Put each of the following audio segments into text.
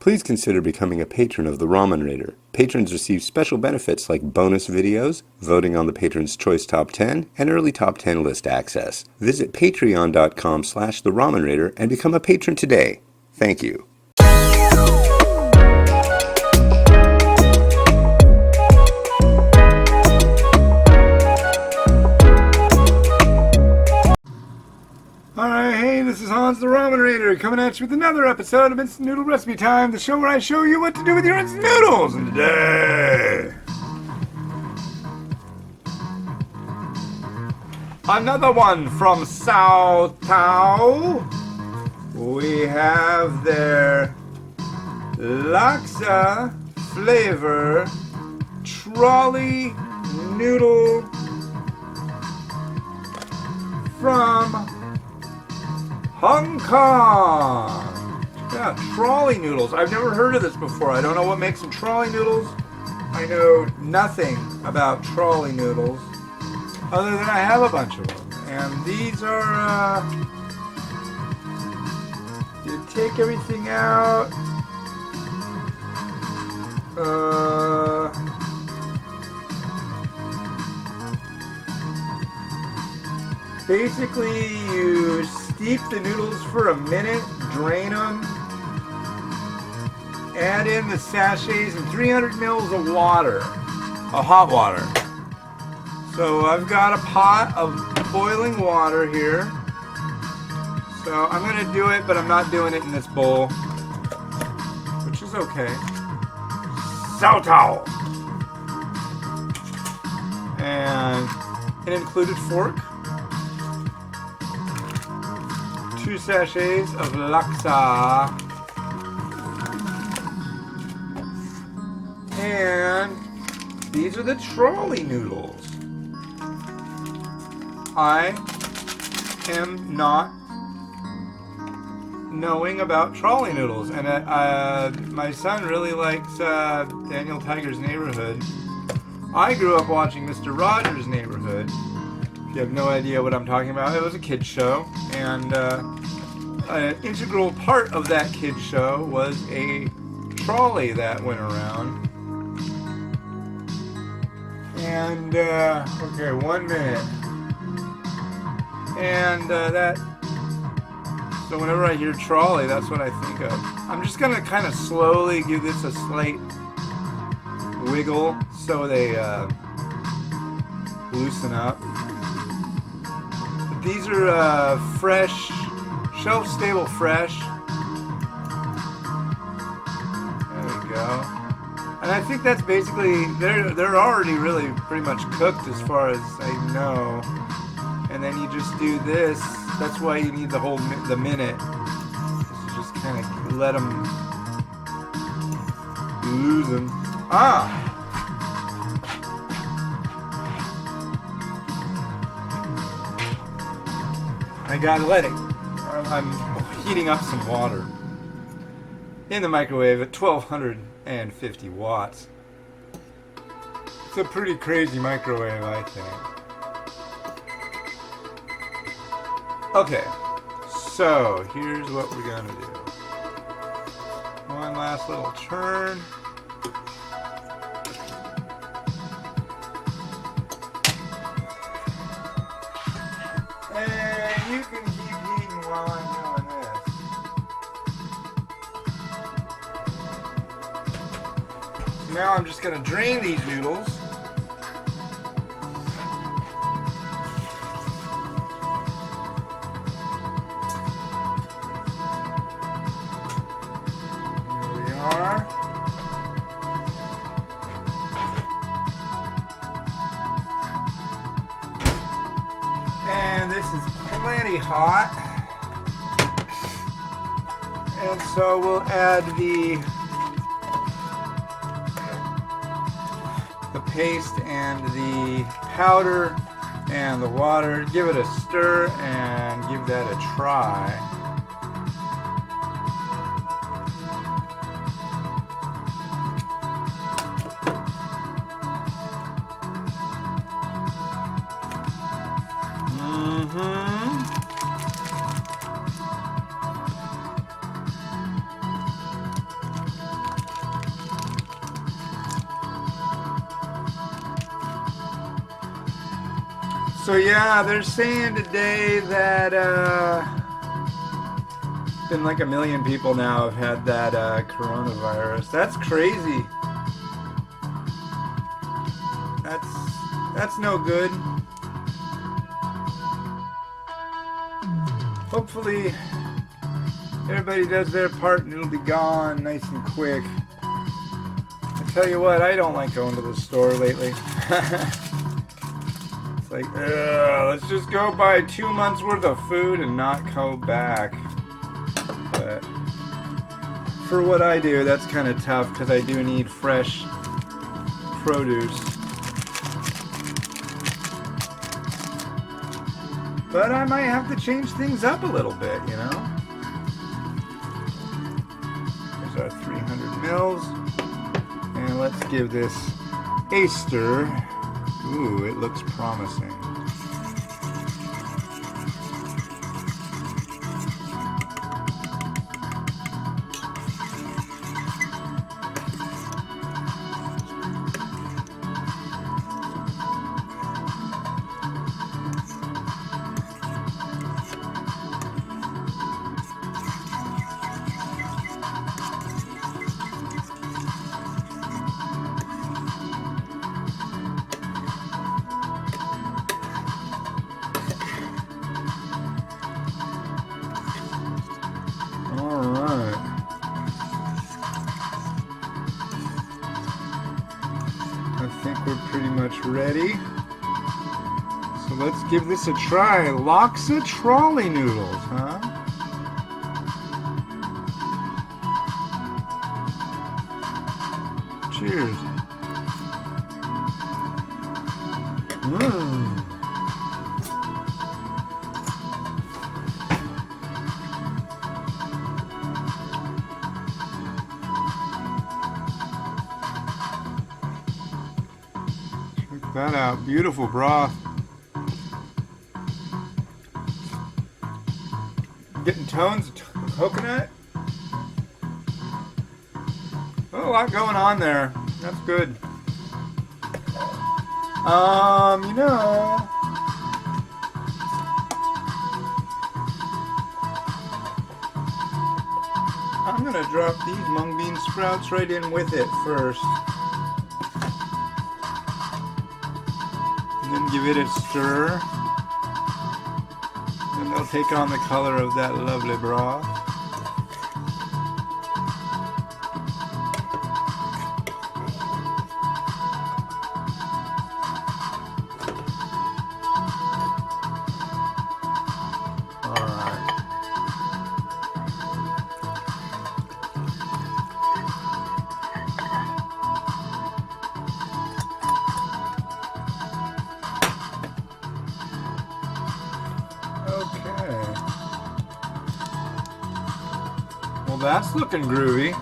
Please consider becoming a patron of the Ramen Raider. Patrons receive special benefits like bonus videos, voting on the Patron's Choice Top 10, and early Top 10 list access. Visit patreon.com/the Ramen Raider and become a patron today. Thank you. Alright, hey, this is Hans the Ramen Raider coming at you with another episode of Instant Noodle Recipe Time, the show where I show you what to do with your instant noodles. And today, another one from Sau Tao. We have their Laksa Flavour Trolley Noodle from Hong Kong. Yeah, trolley noodles. I've never heard of this before. I don't know what makes them trolley noodles. I know nothing about trolley noodles other than I have a bunch of them. And these are, you take everything out. Basically, you steep the noodles for a minute, drain them, add in the sachets and 300 mils of water, of hot water. So I've got a pot of boiling water here. So I'm going to do it, but I'm not doing it in this bowl, which is okay. Sau Tao. And an included fork. 2 sachets of Laksa, and these are the trolley noodles. I am not knowing about trolley noodles, and my son really likes Daniel Tiger's Neighborhood. I grew up watching Mr. Rogers' Neighborhood. If you have no idea what I'm talking about, it was a kid's show, and an integral part of that kid's show was a trolley that went around. And, okay, 1 minute. And so whenever I hear trolley, that's what I think of. I'm just going to kind of slowly give this a slight wiggle so they loosen up. These are fresh, shelf-stable fresh. There we go. And I think that's basically, they're already really pretty much cooked as far as I know. And then you just do this. That's why you need the minute. Just kind of let them lose them. Ah! I gotta let it. I'm heating up some water in the microwave at 1250 watts. It's a pretty crazy microwave, I think. Okay, so here's what we're gonna do. One last little turn. And you can keep heating while I'm doing this. Now I'm just going to drain these noodles. Here we are. And this is plenty hot. And so we'll add the paste and the powder and the water. Give it a stir and give that a try. So yeah, they're saying today that been like 1 million people now have had that coronavirus. That's crazy. That's no good. Hopefully everybody does their part and it'll be gone nice and quick. I tell you what, I don't like going to the store lately. It's like, let's just go buy 2 months worth of food and not go back. But for what I do, that's kind of tough because I do need fresh produce. But I might have to change things up a little bit, you know? There's our 300 mils. And let's give this a stir. Ooh, it looks promising. I think we're pretty much ready. So let's give this a try. Laksa Trolley Noodles, huh? Cheers. Mmm. That out. Beautiful broth. Getting tones of coconut. Oh, a lot going on there. That's good. You know, I'm gonna drop these mung bean sprouts right in with it first. Then give it a stir, and they'll take on the color of that lovely broth. Alright. Okay. Well, that's looking groovy.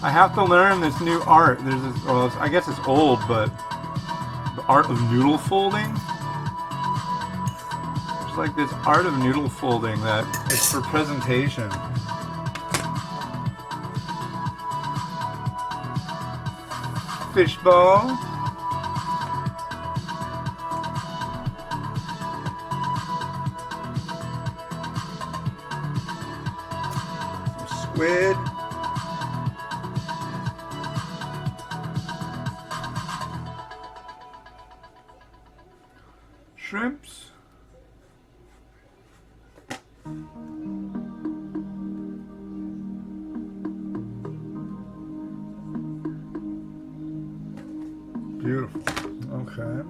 I have to learn this new art. There's this, well, I guess it's old, but the art of noodle folding. There's like this art of noodle folding that is for presentation. Fishball. Some squid. Shrimps. Beautiful. Okay.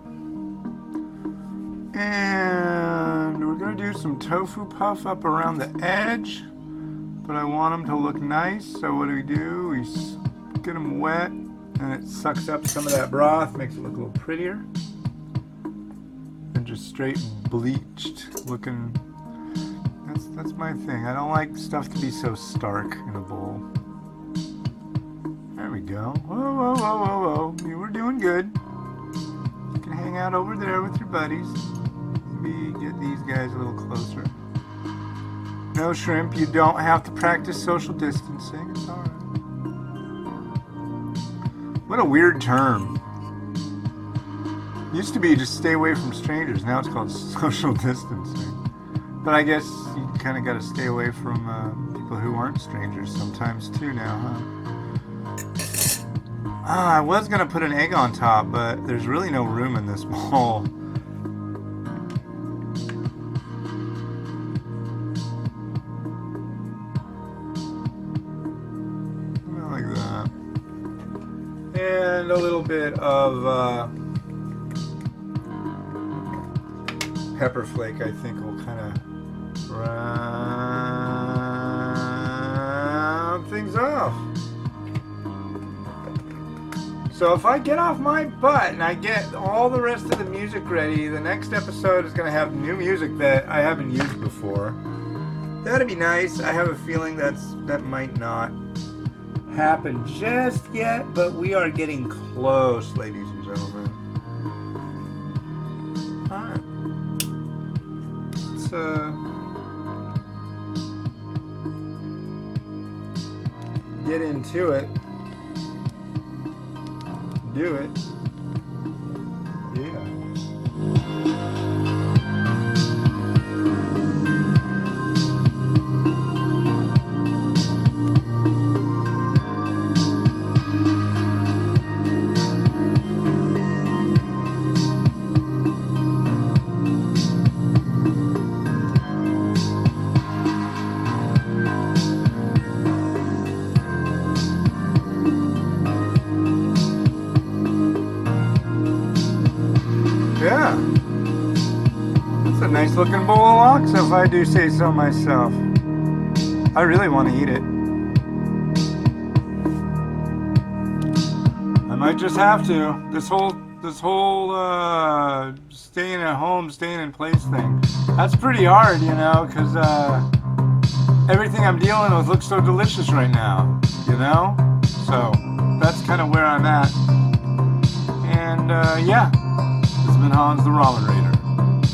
And we're going to do some tofu puff up around the edge, but I want them to look nice. So what do? We get them wet, and it sucks up some of that broth, makes it look a little prettier. Just straight bleached looking. That's my thing. I don't like stuff to be so stark in a bowl. There we go. Whoa, whoa, whoa, whoa, whoa. You were doing good. You can hang out over there with your buddies. Maybe get these guys a little closer. No, Shrimp, you don't have to practice social distancing. It's alright. What a weird term. Used to be just stay away from strangers. Now it's called social distancing. But I guess you kind of got to stay away from people who aren't strangers sometimes too now, huh? I was going to put an egg on top, but there's really no room in this bowl. Like that. And a little bit of pepper flake, I think, will kind of round things off. So if I get off my butt and I get all the rest of the music ready, the next episode is going to have new music that I haven't used before. That'd be nice. I have a feeling that might not happen just yet, but we are getting close, ladies and gentlemen. Alright. Let's get into it. Do it. Yeah. Yeah. It's a nice looking bowl of laksa, if I do say so myself. I really want to eat it. I might just have to. This whole staying at home, staying in place thing. That's pretty hard, you know, because everything I'm dealing with looks so delicious right now, you know? So that's kind of where I'm at. And yeah. This has been Hans the Ramen Raider,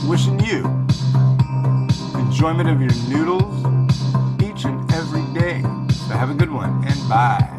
wishing you enjoyment of your noodles each and every day. So have a good one, and bye.